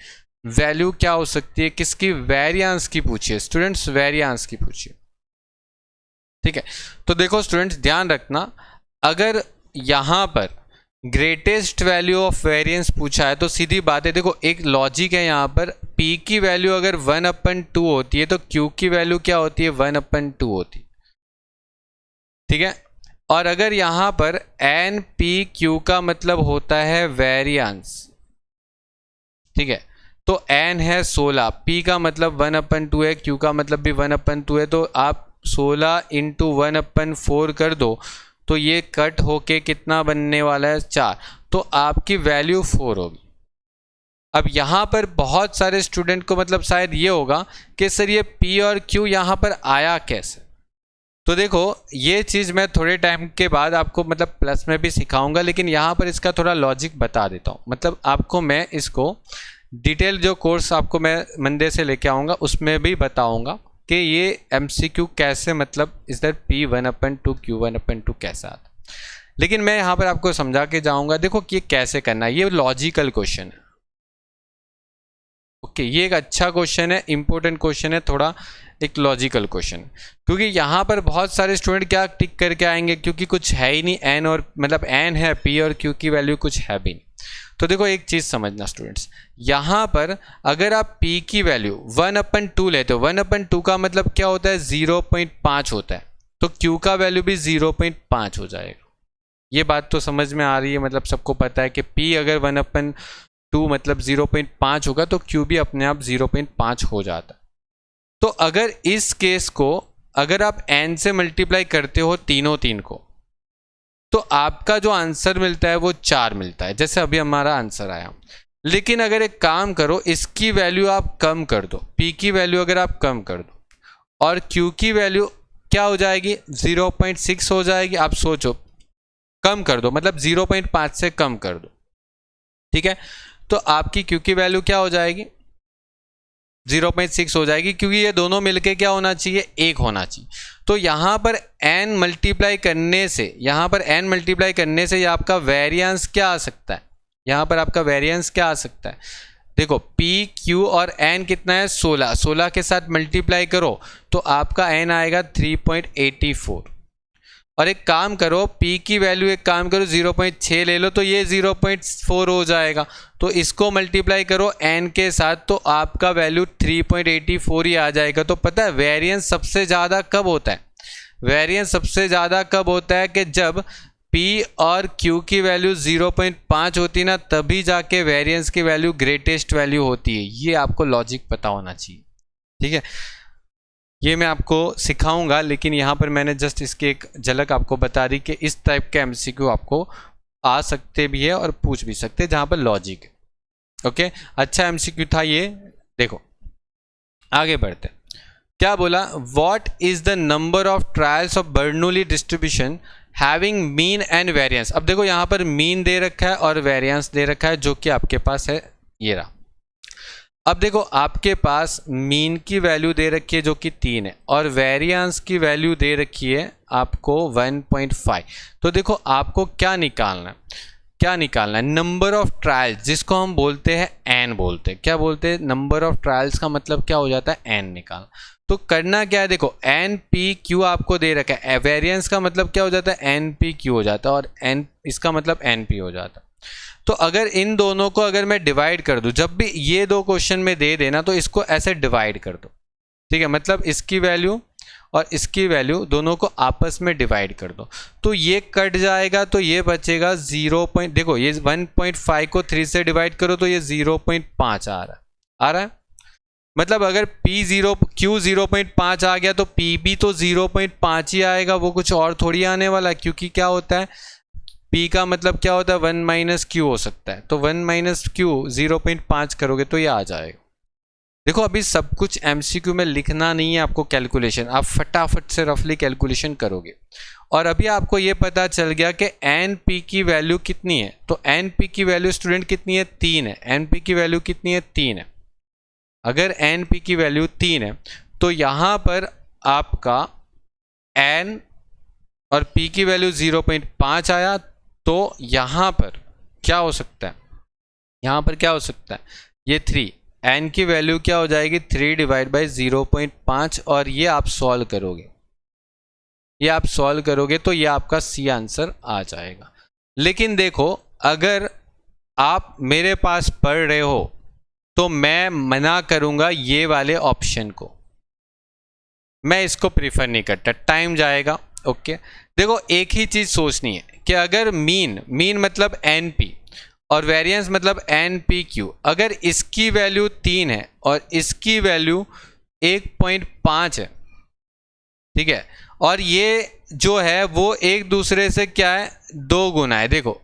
वैल्यू क्या हो सकती है, किसकी, वेरिएंस की पूछिए स्टूडेंट्स, वेरिएंस की पूछिए। ठीक है, तो देखो स्टूडेंट्स ध्यान रखना, अगर यहाँ पर ग्रेटेस्ट वैल्यू ऑफ वेरिएंस पूछा है तो सीधी बात है, देखो एक लॉजिक है यहाँ पर, p की वैल्यू अगर 1/2 होती है तो q की वैल्यू क्या होती है, 1/2 होती है। ठीक है, और अगर यहाँ पर एन पी क्यू का मतलब होता है वेरिएंस, ठीक है, तो एन है 16, पी का मतलब 1/2 है, क्यू का मतलब भी 1/2 है, तो आप 16 इंटू 1/4 कर दो तो ये कट होके कितना बनने वाला है 4, तो आपकी वैल्यू 4 होगी। अब यहाँ पर बहुत सारे स्टूडेंट को मतलब शायद ये होगा कि सर ये P और Q यहाँ पर आया कैसे। तो देखो ये चीज़ मैं थोड़े टाइम के बाद आपको मतलब प्लस में भी सिखाऊंगा, लेकिन यहाँ पर इसका थोड़ा लॉजिक बता देता हूँ। मतलब आपको मैं इसको डिटेल जो कोर्स आपको मैं मंडे से लेके आऊँगा उसमें भी बताऊँगा कि ये MCQ कैसे मतलब इधर P1/2 Q1/2 कैसा आता, लेकिन मैं यहाँ पर आपको समझा के जाऊँगा। देखो कि ये कैसे करना है, ये लॉजिकल क्वेश्चन है। ओके, ये एक अच्छा क्वेश्चन है, इंपॉर्टेंट क्वेश्चन है, थोड़ा एक लॉजिकल क्वेश्चन, क्योंकि यहाँ पर बहुत सारे स्टूडेंट क्या टिक करके आएंगे, क्योंकि कुछ है ही नहीं, एन और मतलब एन है, पी और क्यू की वैल्यू कुछ है भी नहीं। तो देखो एक चीज़ समझना स्टूडेंट्स, यहाँ पर अगर आप पी की वैल्यू 1/2 लेते हो, 1/2 का मतलब क्या होता है 0.5 होता है, तो क्यू का वैल्यू भी 0.5 हो जाएगा। ये बात तो समझ में आ रही है, मतलब सबको पता है कि P अगर 1/2 मतलब 0.5 होगा तो Q भी अपने आप 0.5 हो जाता है। तो अगर इस केस को अगर आप n से मल्टीप्लाई करते हो तीन को, तो आपका जो आंसर मिलता है वो 4 मिलता है, जैसे अभी हमारा आंसर आया। लेकिन अगर एक काम करो, इसकी वैल्यू आप कम कर दो, P की वैल्यू अगर आप कम कर दो और Q की वैल्यू क्या हो जाएगी 0.6 हो जाएगी। आप सोचो, कम कर दो मतलब 0.5 से कम कर दो, ठीक है, तो आपकी Q की वैल्यू क्या हो जाएगी 0.6 हो जाएगी, क्योंकि ये दोनों मिलके क्या होना चाहिए 1 होना चाहिए। तो यहाँ पर n मल्टीप्लाई करने से, यहाँ पर n मल्टीप्लाई करने से ये आपका वेरिएंस क्या आ सकता है, यहाँ पर आपका वेरिएंस क्या आ सकता है, देखो P Q और n कितना है 16, 16 के साथ मल्टीप्लाई करो तो आपका n आएगा 3.84। और एक काम करो, P की वैल्यू एक काम करो 0.6 ले लो तो ये 0.4 हो जाएगा, तो इसको मल्टीप्लाई करो n के साथ तो आपका वैल्यू 3.84 ही आ जाएगा। तो पता है वेरिएंस सबसे ज़्यादा कब होता है, वेरिएंस सबसे ज़्यादा कब होता है कि जब P और Q की वैल्यू 0.5 होती है ना, तभी जाके वेरिएंस की वैल्यू ग्रेटेस्ट वैल्यू होती है। ये आपको लॉजिक पता होना चाहिए, ठीक है, ये मैं आपको सिखाऊंगा, लेकिन यहाँ पर मैंने जस्ट इसकी एक झलक आपको बता दी कि इस टाइप के MCQ आपको आ सकते भी है और पूछ भी सकते हैं जहाँ पर लॉजिक है। ओके, अच्छा MCQ था ये। देखो आगे बढ़ते, क्या बोला, what is the number of trials of Bernoulli distribution having mean and variance. अब देखो यहाँ पर मीन दे रखा है और वेरिएंस दे रखा है, जो कि आपके पास है ये रहा। अब देखो आपके पास मीन की वैल्यू दे रखी है जो कि 3 है, और वेरिएंस की वैल्यू दे रखी है आपको 1.5। तो देखो आपको क्या निकालना है, क्या निकालना है, नंबर ऑफ ट्रायल्स, जिसको हम बोलते हैं n बोलते हैं, क्या बोलते हैं, नंबर ऑफ ट्रायल्स का मतलब क्या हो जाता है n निकाल। तो करना क्या है, देखो n p q आपको दे रखा है, वेरिएंस का मतलब क्या हो जाता है n p q हो जाता है, और n इसका मतलब n p हो जाता है। तो अगर इन दोनों को अगर मैं डिवाइड कर दूं, जब भी ये दो क्वेश्चन में दे देना तो इसको ऐसे डिवाइड कर दो, ठीक है, मतलब इसकी वैल्यू और इसकी वैल्यू दोनों को आपस में डिवाइड कर दो, तो ये कट जाएगा, तो ये बचेगा 0. देखो ये 1.5 को 3 से डिवाइड करो तो ये 0.5 आ रहा है, मतलब अगर Q 0.5 आ गया तो P भी तो 0.5 ही आएगा, वो कुछ और थोड़ी आने वाला, क्योंकि क्या होता है P का मतलब क्या होता है 1 - Q हो सकता है, तो 1 - Q 0.5 करोगे तो ये आ जाएगा। देखो अभी सब कुछ MCQ में लिखना नहीं है आपको, कैलकुलेशन आप फटाफट से रफली कैलकुलेशन करोगे। और अभी आपको ये पता चल गया कि NP की वैल्यू कितनी है, तो NP की वैल्यू स्टूडेंट कितनी है 3 है, NP की वैल्यू कितनी है 3 है। अगर NP की वैल्यू 3 है तो यहाँ पर आपका N और P की वैल्यू 0.5 आया, तो यहाँ पर क्या हो सकता है, यहाँ पर क्या हो सकता है, ये 3, n की वैल्यू क्या हो जाएगी 3 डिवाइड बाई 0.5, और ये आप सॉल्व करोगे, ये आप सॉल्व करोगे तो ये आपका सी आंसर आ जाएगा। लेकिन देखो अगर आप मेरे पास पढ़ रहे हो तो मैं मना करूँगा ये वाले ऑप्शन को, मैं इसको प्रीफर नहीं करता, टाइम जाएगा, ओके, देखो एक ही चीज़ सोचनी है कि अगर मीन मतलब एन पी और वेरिएंस मतलब एन पी क्यू, अगर इसकी वैल्यू 3 है और इसकी वैल्यू 1.5 है, ठीक है, और ये जो है वो एक दूसरे से क्या है, 2 गुना है। देखो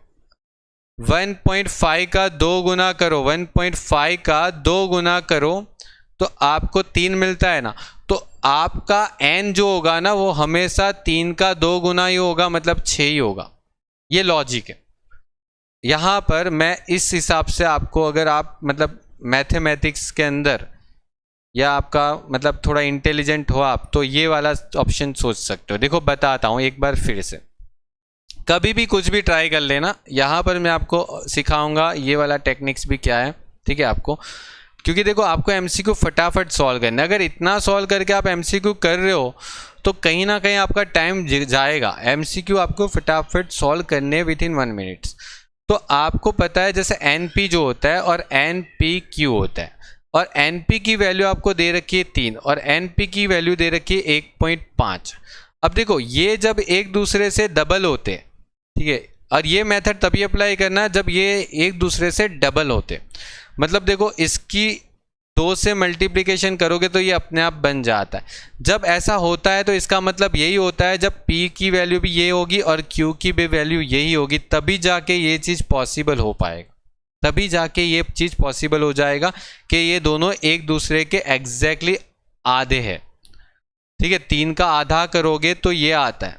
1.5 का 2 गुना करो, 1.5 का 2 गुना करो तो आपको 3 मिलता है ना। तो आपका n जो होगा ना वो हमेशा 3 का 2 गुना ही होगा, मतलब 6 ही होगा। ये लॉजिक है। यहाँ पर मैं इस हिसाब से आपको, अगर आप मतलब मैथमेटिक्स के अंदर या आपका मतलब थोड़ा इंटेलिजेंट हो आप, तो ये वाला ऑप्शन सोच सकते हो। देखो बताता हूँ एक बार फिर से, कभी भी कुछ भी ट्राई कर लेना। यहाँ पर मैं आपको सिखाऊंगा ये वाला टेक्निक्स भी क्या है, ठीक है आपको, क्योंकि देखो आपको एमसीक्यू फटाफट सॉल्व करना है। अगर इतना सॉल्व करके आप एमसीक्यू कर रहे हो तो कहीं ना कहीं आपका टाइम जाएगा। एमसीक्यू आपको फटाफट सॉल्व करने विद इन 1 मिनट। तो आपको पता है जैसे एन पी जो होता है और एन पी क्यू होता है, और एन पी की वैल्यू आपको दे रखी है 3 और एन पी की वैल्यू दे रखी है 1.5। अब देखो ये जब एक दूसरे से डबल होते हैं, ठीक है, और ये मेथड तभी अप्लाई करना जब ये एक दूसरे से डबल होते, मतलब देखो इसकी 2 से मल्टीप्लिकेशन करोगे तो ये अपने आप बन जाता है। जब ऐसा होता है तो इसका मतलब यही होता है जब P की वैल्यू भी ये होगी और Q की भी वैल्यू यही होगी, तभी जाके ये चीज़ पॉसिबल हो पाएगा, तभी जाके ये चीज़ पॉसिबल हो जाएगा कि ये दोनों एक दूसरे के एग्जैक्टली आधे हैं। ठीक है, 3 का आधा करोगे तो ये आता है,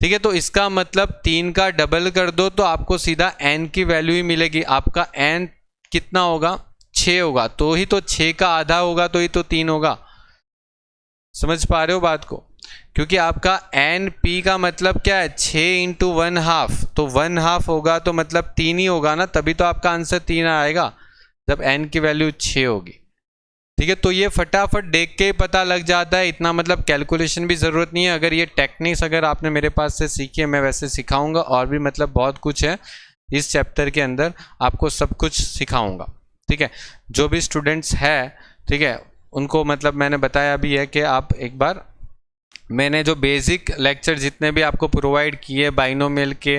ठीक है, तो इसका मतलब 3 का डबल कर दो तो आपको सीधा n की वैल्यू ही मिलेगी। आपका n कितना होगा, 6 होगा, तो ही तो 6 का आधा होगा तो ही तो 3 होगा। समझ पा रहे हो बात को, क्योंकि आपका एन पी का मतलब क्या है, 6 इंटू 1/2, तो 1/2 होगा तो मतलब 3 ही होगा ना, तभी तो आपका आंसर 3 आएगा जब एन की वैल्यू 6 होगी। ठीक है, तो ये फटाफट देख के ही पता लग जाता है, इतना मतलब कैलकुलेशन भी ज़रूरत नहीं है। अगर ये टेक्निक्स अगर आपने मेरे पास से सीखी है, मैं वैसे सिखाऊंगा, और भी मतलब बहुत कुछ है इस चैप्टर के अंदर, आपको सब कुछ सिखाऊंगा। ठीक है, जो भी स्टूडेंट्स है, ठीक है, उनको मतलब मैंने बताया भी है कि आप एक बार, मैंने जो बेसिक लेक्चर जितने भी आपको प्रोवाइड किए बाइनोमियल के,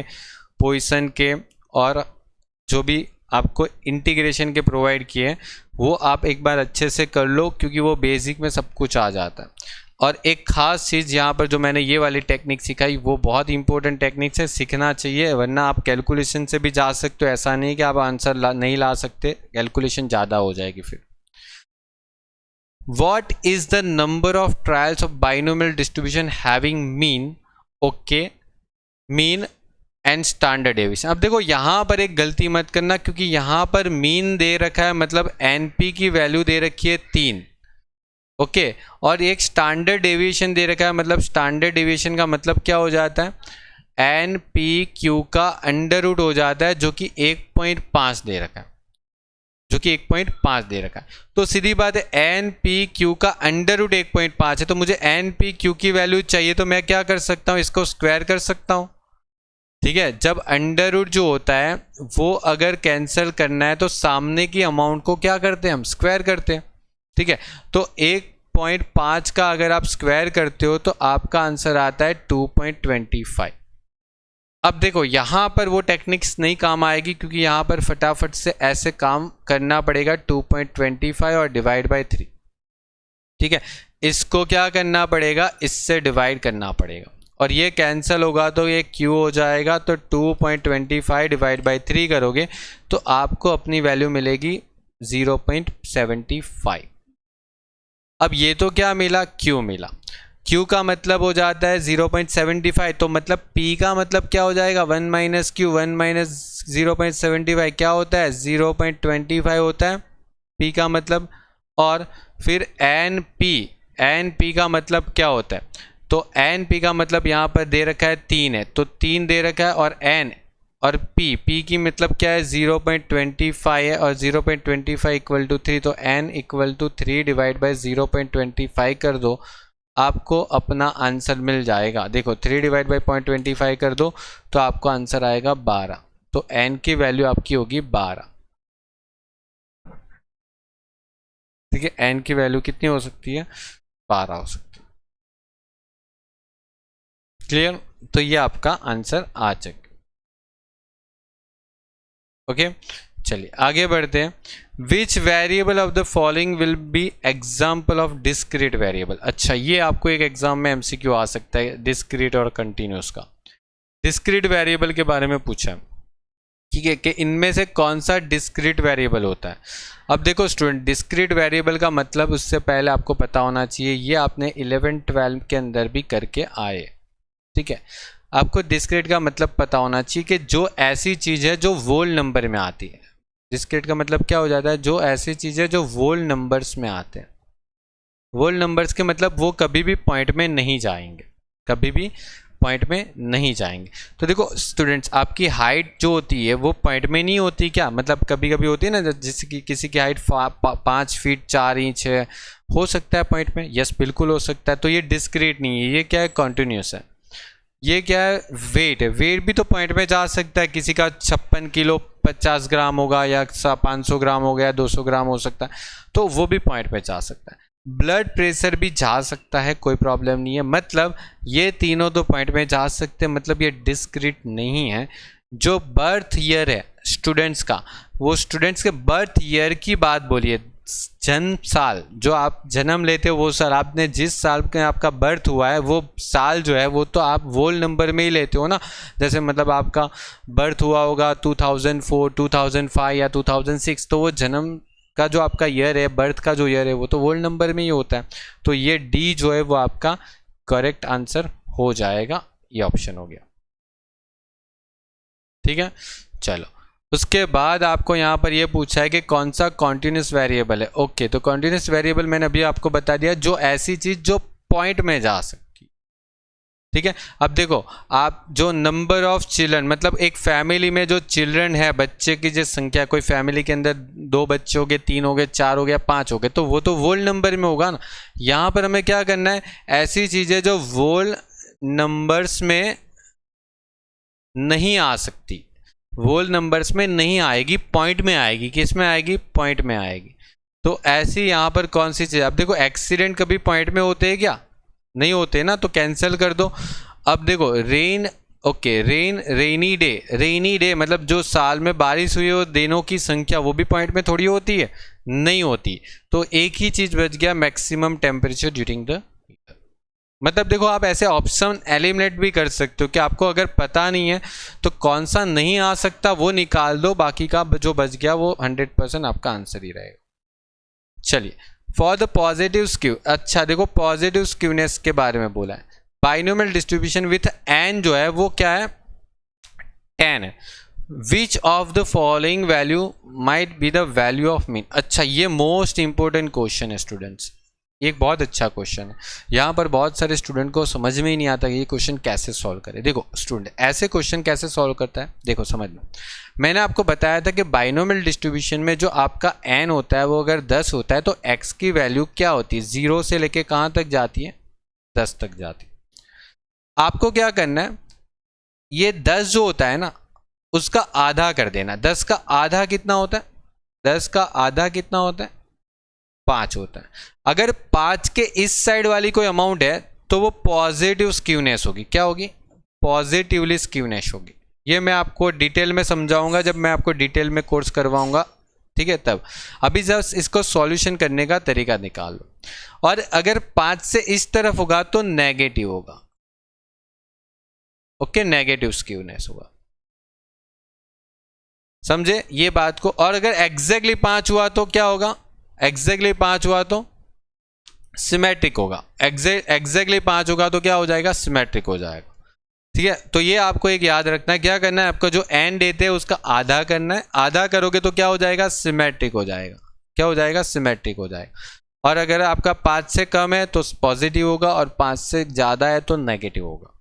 पोइसन के, और जो भी आपको इंटीग्रेशन के प्रोवाइड किए, वो आप एक बार अच्छे से कर लो, क्योंकि वो बेसिक में सब कुछ आ जाता है। और एक ख़ास चीज़ यहाँ पर जो मैंने ये वाली टेक्निक सिखाई, वो बहुत इंपॉर्टेंट टेक्निक है, सीखना चाहिए, वरना आप कैलकुलेशन से भी जा सकते हो। ऐसा नहीं कि आप आंसर नहीं ला सकते, कैलकुलेशन ज़्यादा हो जाएगी फिर। What is the number of trials of binomial distribution having mean, okay, mean and standard deviation? अब देखो यहाँ पर एक गलती मत करना, क्योंकि यहाँ पर मीन दे रखा है, मतलब एनपी की वैल्यू दे रखी है 3, ओके, और एक स्टैंडर्ड डेविएशन दे रखा है। मतलब स्टैंडर्ड डेविएशन का मतलब क्या हो जाता है, एन पी क्यू का अंडर रूट हो जाता है, जो कि 1.5 दे रखा है, जो कि 1.5 दे रखा है। तो सीधी बात है, एन पी क्यू का अंडर रूट 1.5 है, तो मुझे एन पी क्यू की वैल्यू चाहिए, तो मैं क्या कर सकता हूँ, इसको स्क्वायर कर सकता हूँ। ठीक है, जब अंडर रूट जो होता है वो अगर कैंसिल करना है तो सामने की अमाउंट को क्या करते हैं, हम स्क्वायर करते हैं। ठीक है, तो 1.5 का अगर आप स्क्वायर करते हो तो आपका आंसर आता है 2.25। अब देखो यहाँ पर वो टेक्निक्स नहीं काम आएगी, क्योंकि यहाँ पर फटाफट से ऐसे काम करना पड़ेगा, 2.25 और डिवाइड बाय 3। ठीक है, इसको क्या करना पड़ेगा, इससे डिवाइड करना पड़ेगा, और ये कैंसिल होगा तो ये क्यू हो जाएगा, तो 2.25 डिवाइड बाय 3 करोगे तो आपको अपनी वैल्यू मिलेगी 0.75। अब ये तो क्या मिला, क्यू मिला, Q का मतलब हो जाता है 0.75, तो मतलब P का मतलब क्या हो जाएगा, 1 माइनस क्यू, 1 माइनस 0.75 क्या होता है, 0.25 होता है P का मतलब। और फिर NP का मतलब क्या होता है, तो NP का मतलब यहाँ पर दे रखा है 3 है, तो 3 दे रखा है, और N और P की मतलब क्या है, 0.25 है, और 0.25 इक्वल टू 3, तो N equal to 3 divide by 0.25 कर दो, आपको अपना आंसर मिल जाएगा। देखो 3 डिवाइड बाई 0.25 कर दो तो आपको आंसर आएगा 12, तो n की वैल्यू आपकी होगी 12। ठीक है, n की वैल्यू कितनी हो सकती है, 12 हो सकती है। क्लियर? तो ये आपका आंसर आ चुका। ओके, चलिए आगे बढ़ते हैं। Which variable of the following will be example of discrete variable. अच्छा, ये आपको एक एग्जाम में एमसीक्यू आ सकता है, डिस्क्रीट और कंटिन्यूस का। डिस्क्रीट वेरिएबल के बारे में पूछा है, ठीक है, कि इनमें से कौन सा डिस्क्रीट वेरिएबल होता है। अब देखो स्टूडेंट, डिस्क्रीट वेरिएबल का मतलब उससे पहले आपको पता होना चाहिए, ये आपने 11-12 के अंदर भी करके आए, ठीक है। आपको डिस्क्रीट का मतलब पता होना चाहिए कि जो ऐसी चीज़ है जो वोल नंबर में आती है। डिस्क्रीट का मतलब क्या हो जाता है? जो ऐसी चीज़ है जो वोल नंबर्स में आते हैं। वोल नंबर्स के मतलब वो कभी भी पॉइंट में नहीं जाएंगे, कभी भी पॉइंट में नहीं जाएंगे। तो देखो स्टूडेंट्स, आपकी हाइट जो होती है वो पॉइंट में नहीं होती क्या? मतलब कभी कभी होती है ना, जैसे कि किसी की हाइट 5 फीट 4 इंच है, हो सकता है पॉइंट में, यस बिल्कुल हो सकता है। तो ये डिस्क्रीट नहीं है, ये क्या है? कॉन्टिन्यूस है। ये क्या है? वेट है। वेट भी तो पॉइंट में जा सकता है, किसी का 56 किलो 50 ग्राम होगा, या 500 ग्राम हो गया, 200 ग्राम हो सकता है, तो वो भी पॉइंट में जा सकता है। ब्लड प्रेशर भी जा सकता है, कोई प्रॉब्लम नहीं है। मतलब ये तीनों तो पॉइंट में जा सकते हैं, मतलब ये डिस्क्रीट नहीं है। जो बर्थ ईयर है स्टूडेंट्स का, वो स्टूडेंट्स के बर्थ ईयर की बात बोलिए, जन्म साल, जो आप जन्म लेते हो वो साल, आपने जिस साल के आपका बर्थ हुआ है वो साल जो है वो तो आप वोल नंबर में ही लेते हो ना। जैसे मतलब आपका बर्थ हुआ होगा 2004, 2005 या 2006, तो वो जन्म का जो आपका ईयर है, बर्थ का जो ईयर है, वो तो वोल नंबर में ही होता है। तो ये डी जो है वो आपका करेक्ट आंसर हो जाएगा, ये ऑप्शन हो गया, ठीक है। चलो, उसके बाद आपको यहाँ पर ये पूछा है कि कौन सा कॉन्टिन्यूस वेरिएबल है। ओके, तो कॉन्टिन्यूस वेरिएबल मैंने अभी आपको बता दिया, जो ऐसी चीज जो पॉइंट में जा सकती, ठीक है। अब देखो, आप जो नंबर ऑफ चिल्ड्रन, मतलब एक फैमिली में जो चिल्ड्रन है, बच्चे की जो संख्या, कोई फैमिली के अंदर 2 बच्चे हो गए, 3 हो गए, 4 हो गया, 5 हो गए, तो वो तो वोल नंबर में होगा ना। यहाँ पर हमें क्या करना है? ऐसी चीजें जो वोल नंबर्स में नहीं आ सकती, वोल नंबर्स में नहीं आएगी, पॉइंट में आएगी। किस में आएगी? पॉइंट में आएगी। तो ऐसी यहाँ पर कौन सी चीज़? अब देखो, एक्सीडेंट कभी पॉइंट में होते हैं क्या? नहीं होते ना, तो कैंसिल कर दो। अब देखो rain, okay, rainy day, rainy day मतलब जो साल में बारिश हुई हो, दिनों की संख्या, वो भी पॉइंट में थोड़ी होती है, नहीं होती। तो एक ही चीज बच गया, मैक्सिमम टेम्परेचर ड्यूरिंग द। मतलब देखो, आप ऐसे ऑप्शन एलिमिनेट भी कर सकते हो कि आपको अगर पता नहीं है तो कौन सा नहीं आ सकता वो निकाल दो, बाकी का जो बच गया वो 100% आपका आंसर ही रहेगा। चलिए, फॉर द पॉजिटिव स्क्यू, अच्छा देखो पॉजिटिव स्क्यूनेस के बारे में बोला है। बाइनोमियल डिस्ट्रीब्यूशन विथ एन जो है वो क्या है? 10 है। Which of the following value might be the value of mean. अच्छा, ये मोस्ट इंपॉर्टेंट क्वेश्चन है स्टूडेंट्स, एक बहुत अच्छा क्वेश्चन है। यहाँ पर बहुत सारे स्टूडेंट को समझ में ही नहीं आता कि ये क्वेश्चन कैसे सॉल्व करें। देखो स्टूडेंट, ऐसे क्वेश्चन कैसे सॉल्व करता है, देखो समझ लो। मैंने आपको बताया था कि बाइनोमियल डिस्ट्रीब्यूशन में जो आपका n होता है वो अगर 10 होता है तो x की वैल्यू क्या होती है? 0 से लेके कहाँ तक जाती है? 10 तक जाती है। आपको क्या करना है, ये 10 जो होता है ना, उसका आधा कर देना। 10 का आधा कितना होता है? 10 का आधा कितना होता है? 5 होता है। अगर 5 के इस साइड वाली कोई अमाउंट है तो वो पॉजिटिव स्क्यूनेस होगी। क्या होगी? पॉजिटिवली स्क्यूनेस होगी। ये मैं आपको डिटेल में समझाऊंगा जब मैं आपको डिटेल में कोर्स करवाऊंगा, ठीक है, तब। अभी जस्ट इसको सॉल्यूशन करने का तरीका निकाल लो। और अगर 5 से इस तरफ होगा तो नेगेटिव होगा, ओके, नेगेटिव स्क्यूनेस होगा, समझे ये बात को। और अगर एग्जैक्टली 5 हुआ तो क्या होगा? एग्जैक्टली 5 हुआ तो सिमेट्रिक होगा। एग्जैक्टली 5 होगा तो क्या हो जाएगा? सिमेट्रिक हो जाएगा, ठीक है। तो ये आपको एक याद रखना है, क्या करना है आपको, जो एन देते हैं उसका आधा करना है। आधा करोगे तो क्या हो जाएगा? सिमेट्रिक हो जाएगा। क्या हो जाएगा? सिमेट्रिक हो जाएगा। और अगर आपका 5 से कम है तो पॉजिटिव होगा, और 5 से ज़्यादा है तो नेगेटिव होगा।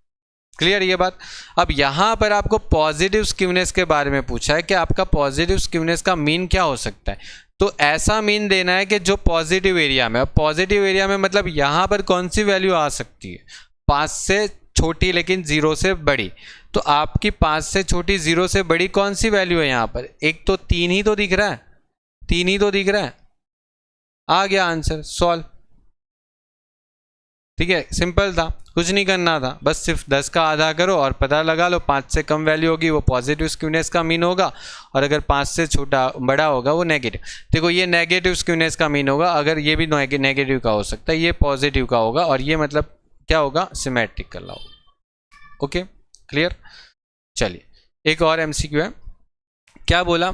क्लियर ये बात? अब यहाँ पर आपको पॉजिटिव स्क्यूनेस के बारे में पूछा है कि आपका पॉजिटिव स्क्यूनेस का मीन क्या हो सकता है। तो ऐसा मीन देना है कि जो पॉजिटिव एरिया में, पॉजिटिव एरिया में मतलब यहाँ पर कौन सी वैल्यू आ सकती है? 5 से छोटी लेकिन 0 से बड़ी। तो आपकी 5 से छोटी 0 से बड़ी कौन सी वैल्यू है यहाँ पर? एक तो 3 ही तो दिख रहा है, 3 ही तो दिख रहा है। आ गया आंसर, सॉल्व। ठीक है, सिंपल था, कुछ नहीं करना था, बस सिर्फ 10 का आधा करो और पता लगा लो 5 से कम वैल्यू होगी वो पॉजिटिव स्क्यूनेस का मीन होगा, और अगर 5 से छोटा बड़ा होगा वो नेगेटिव। देखो ये नेगेटिव स्क्यूनेस का मीन होगा, अगर ये भी नेगेटिव का हो सकता है, ये पॉजिटिव का होगा, और ये मतलब क्या होगा, सिमेट्रिकल होगा। Okay clear. चलिए एक और एमसीक्यू है, क्या बोला,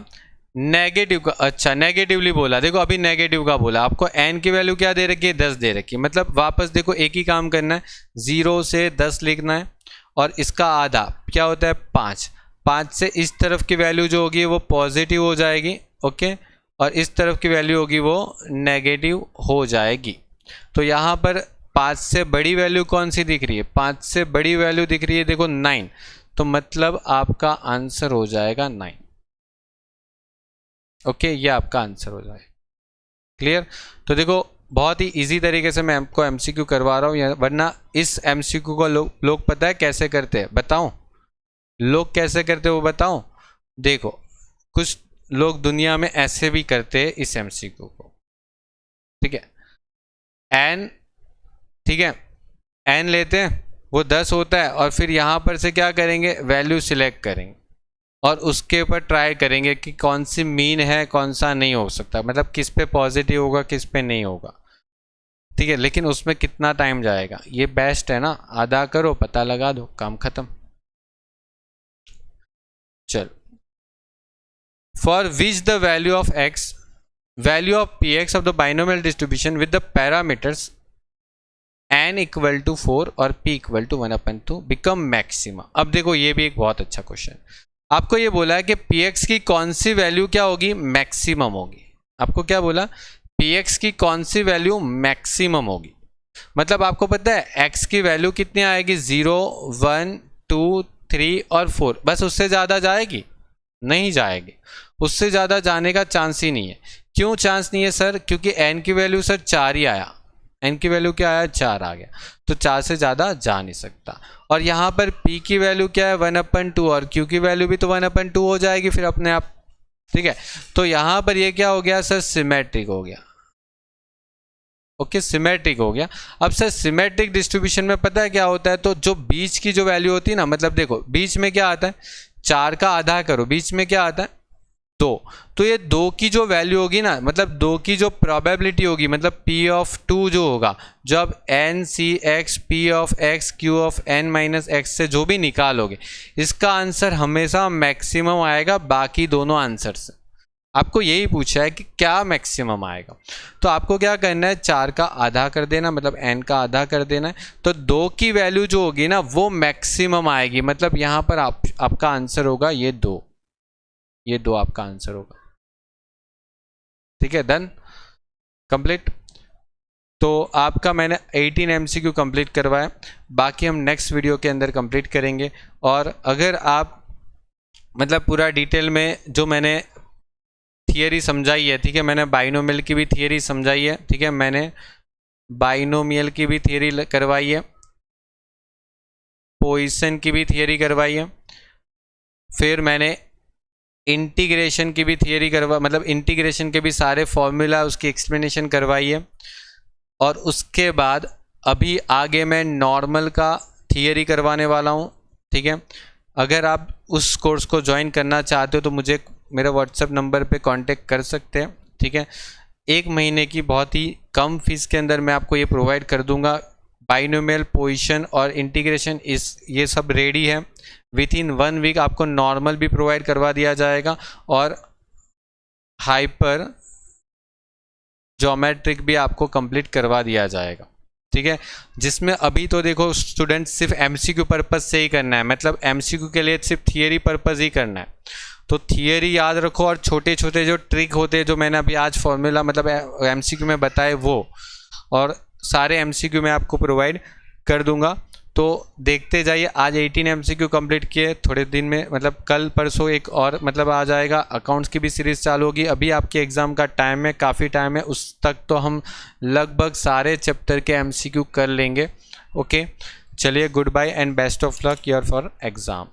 नेगेटिव का, अच्छा नेगेटिवली बोला, देखो अभी नेगेटिव का बोला, आपको n की वैल्यू क्या दे रखी है, 10 दे रखी है, मतलब वापस देखो एक ही काम करना है, 0 से 10 लिखना है, और इसका आधा क्या होता है 5, 5 से इस तरफ की वैल्यू जो होगी वो पॉजिटिव हो जाएगी, ओके, और इस तरफ की वैल्यू होगी वो नेगेटिव हो जाएगी। तो यहाँ पर 5 से बड़ी वैल्यू कौन सी दिख रही है, 5 से बड़ी वैल्यू दिख रही है देखो 9, तो मतलब आपका आंसर हो जाएगा 9। ओके ये आपका आंसर हो जाएगा। क्लियर। तो देखो बहुत ही इजी तरीके से मैं आपको एमसीक्यू करवा रहा हूँ, वरना इस एमसीक्यू को लोग पता है कैसे करते हैं, बताऊं लोग कैसे करते हैं वो बताऊं। देखो कुछ लोग दुनिया में ऐसे भी करते हैं इस एमसीक्यू को, ठीक है, एन, ठीक है, एन लेते हैं वो 10 होता है, और फिर यहाँ पर से क्या करेंगे, वैल्यू सिलेक्ट करेंगे और उसके ऊपर ट्राई करेंगे कि कौन सी मीन है कौन सा नहीं हो सकता, मतलब किस पे पॉजिटिव होगा किस पे नहीं होगा, ठीक है, लेकिन उसमें कितना टाइम जाएगा, ये बेस्ट है ना, आधा करो पता लगा दो काम खत्म। चलो, for which the value of X, value of P X of the binomial distribution with the parameters n equal to 4 और p equal to 1/2 become maxima. अब देखो ये भी एक बहुत अच्छा क्वेश्चन, आपको ये बोला है कि px की कौन सी वैल्यू क्या होगी, मैक्सिमम होगी। आपको क्या बोला, px की कौन सी वैल्यू मैक्सिमम होगी, मतलब आपको पता है x की वैल्यू कितनी आएगी, 0, 1, 2, 3 और 4, बस उससे ज़्यादा जाएगी नहीं जाएगी, उससे ज़्यादा जाने का चांस ही नहीं है। क्यों चांस नहीं है सर, क्योंकि n की वैल्यू सर 4 ही आया, n की वैल्यू क्या आया 4 आ गया, तो 4 से ज़्यादा जा नहीं सकता। और यहाँ पर p की वैल्यू क्या है 1/2 और q की वैल्यू भी तो 1/2 हो जाएगी फिर अपने आप, ठीक है, तो यहाँ पर ये क्या हो गया सर, सिमेट्रिक हो गया। ओके सिमेट्रिक हो गया। अब सर सिमेट्रिक डिस्ट्रीब्यूशन में पता है क्या होता है, तो जो बीच की जो वैल्यू होती है ना, मतलब देखो बीच में क्या आता है, 4 का आधा करो, बीच में क्या आता है 2, तो ये 2 की जो वैल्यू होगी ना, मतलब 2 की जो प्रोबेबिलिटी होगी, मतलब p ऑफ 2 जो होगा, जब n c x p of x q of n minus x से जो भी निकालोगे, इसका आंसर हमेशा मैक्सिमम आएगा बाकी दोनों आंसर से। आपको यही पूछा है कि क्या मैक्सिमम आएगा, तो आपको क्या करना है, 4 का आधा कर देना, मतलब n का आधा कर देना है, तो 2 की वैल्यू जो होगी ना वो मैक्सिमम आएगी, मतलब यहाँ पर आपका आंसर होगा ये 2, ये 2 आपका आंसर होगा। ठीक है, डन, कंप्लीट। तो आपका मैंने 18 MCQ कंप्लीट करवाया, बाकी हम नेक्स्ट वीडियो के अंदर कंप्लीट करेंगे। और अगर आप मतलब पूरा डिटेल में जो मैंने थियरी समझाई है, ठीक है, मैंने बाइनोमियल की भी थियरी समझाई है, ठीक है, मैंने बाइनोमियल की भी थियरी करवाई है, पोइसन की भी थियरी करवाई है, फिर मैंने इंटीग्रेशन की भी थियरी मतलब इंटीग्रेशन के भी सारे फॉर्मूला उसकी एक्सप्लेनेशन करवाई है। और उसके बाद अभी आगे मैं नॉर्मल का थियरी करवाने वाला हूँ, ठीक है। अगर आप उस कोर्स को ज्वाइन करना चाहते हो तो मुझे मेरे व्हाट्सएप नंबर पे कांटेक्ट कर सकते हैं, ठीक है। 1 महीने की बहुत ही कम फीस के अंदर मैं आपको ये प्रोवाइड कर दूंगा। बाइनोमियल, पोजीशन और इंटीग्रेशन ये सब रेडी है। विथ इन 1 वीक आपको नॉर्मल भी प्रोवाइड करवा दिया जाएगा और हाइपर ज्योमेट्रिक भी आपको कंप्लीट करवा दिया जाएगा, ठीक है। जिसमें अभी तो देखो स्टूडेंट सिर्फ एमसीक्यू पर्पस से ही करना है, मतलब एमसीक्यू के लिए सिर्फ थियरी पर्पस ही करना है, तो थियरी याद रखो और छोटे छोटे जो ट्रिक होते हैं जो मैंने अभी आज फॉर्मूला मतलब एमसीक्यू में बताए वो और सारे एमसीक्यू मैं आपको प्रोवाइड कर दूंगा। तो देखते जाइए, आज 18 एमसीक्यू कंप्लीट किए, थोड़े दिन में मतलब कल परसों एक और मतलब आ जाएगा। अकाउंट्स की भी सीरीज़ चालू होगी। अभी आपके एग्ज़ाम का टाइम है, काफ़ी टाइम है, उस तक तो हम लगभग सारे चैप्टर के एमसीक्यू कर लेंगे। ओके, चलिए, good bye and best of luck your for exam.